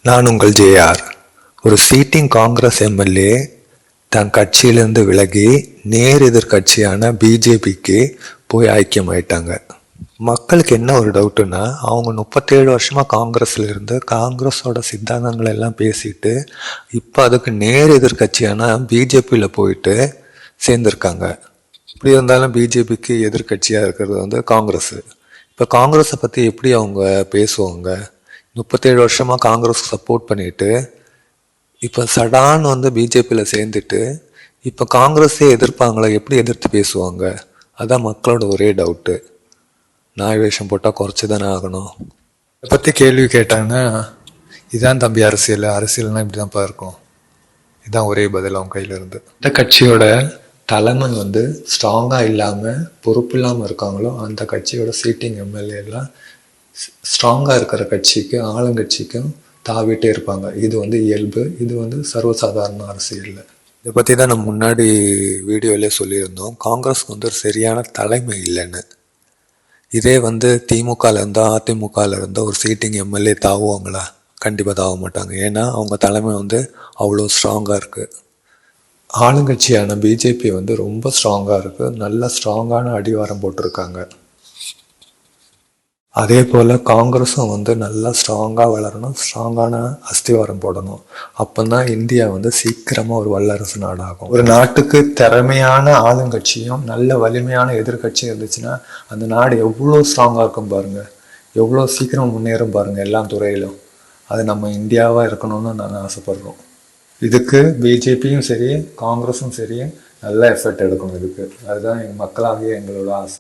நான் உங்கள் ஜேஆர். ஒரு சீட்டிங் காங்கிரஸ் எம்எல்ஏ தன் கட்சியிலிருந்து விலகி நேர் எதிர்கட்சியான பிஜேபிக்கு போய் ஐக்கியமாயிட்டாங்க. மக்களுக்கு என்ன ஒரு டவுட்டுன்னா, அவங்க 37 வருஷமா காங்கிரஸ்ல இருந்து காங்கிரஸோட சித்தாந்தங்கள் எல்லாம் பேசிட்டு இப்போ அதுக்கு நேர் எதிர்கட்சியான பிஜேபியில் போயிட்டு சேர்ந்துருக்காங்க. இப்படி இருந்தாலும் பிஜேபிக்கு எதிர்கட்சியாக இருக்கிறது காங்கிரஸ். இப்போ காங்கிரஸை பற்றி எப்படி அவங்க பேசுவாங்க? 37 வருஷமாக காங்கிரஸ் சப்போர்ட் பண்ணிட்டு இப்போ சடான் பிஜேபியில் சேர்ந்துட்டு இப்போ காங்கிரஸே எதிர்ப்பாங்களா? எப்படி எதிர்த்து பேசுவாங்க? அதான் மக்களோட ஒரே டவுட்டு. நாய் வேஷம் போட்டால் குறைச்சி தானே ஆகணும். இதை பற்றி கேள்வி கேட்டாங்கன்னா, இதான் தம்பி அரசியல், அரசியல்னால் இப்படி தான்ப்பா இருக்கும். இதுதான் ஒரே பதில் அவங்க கையில் இருந்து. இந்த கட்சியோட தலைமை ஸ்ட்ராங்காக இல்லாமல் பொறுப்பு இல்லாமல் இருக்காங்களோ அந்த கட்சியோட சீட்டிங் எம்எல்ஏலாம் ஸ்ட்ராங்காக இருக்கிற கட்சிக்கு ஆளுங்கட்சிக்கும் தாவிட்டே இருப்பாங்க. இது இயல்பு. இது சர்வசாதாரண அரசியல். இதை பற்றி தான் நம்ம முன்னாடி வீடியோவிலே சொல்லியிருந்தோம். காங்கிரஸ்க்கு ஒரு சரியான தலைமை இல்லைன்னு. இதே திமுகவில் இருந்தால் அதிமுகவில் இருந்தால் ஒரு சீட்டிங் எம்எல்ஏ தாவுவாங்களா? கண்டிப்பாக தாவ மாட்டாங்க. ஏன்னா அவங்க தலைமை அவ்வளோ ஸ்ட்ராங்காக இருக்குது. ஆளுங்கட்சியான பிஜேபி ரொம்ப ஸ்ட்ராங்காக இருக்குது. நல்ல ஸ்ட்ராங்கான அடிவாரம் போட்டிருக்காங்க. அதே போல் காங்கிரஸும் நல்லா ஸ்ட்ராங்காக வளரணும், ஸ்ட்ராங்கான அஸ்திவாரம் போடணும். அப்போ தான் இந்தியா சீக்கிரமாக ஒரு வல்லரசு நாடாகும். ஒரு நாட்டுக்கு திறமையான ஆளுங்கட்சியும் நல்ல வலிமையான எதிர்கட்சியும் இருந்துச்சுன்னா அந்த நாடு எவ்வளோ ஸ்ட்ராங்காக இருக்கும் பாருங்கள், எவ்வளோ சீக்கிரம் முன்னேறும் பாருங்கள் எல்லா துறையிலும். அது நம்ம இந்தியாவாக இருக்கணும்னு நான் ஆசைப்படுறோம். இதுக்கு பிஜேபியும் சரி காங்கிரஸும் சரி நல்ல எஃபர்ட் எடுக்கணும் இதுக்கு. அதுதான் மக்களாகிய எங்களோட ஆசை.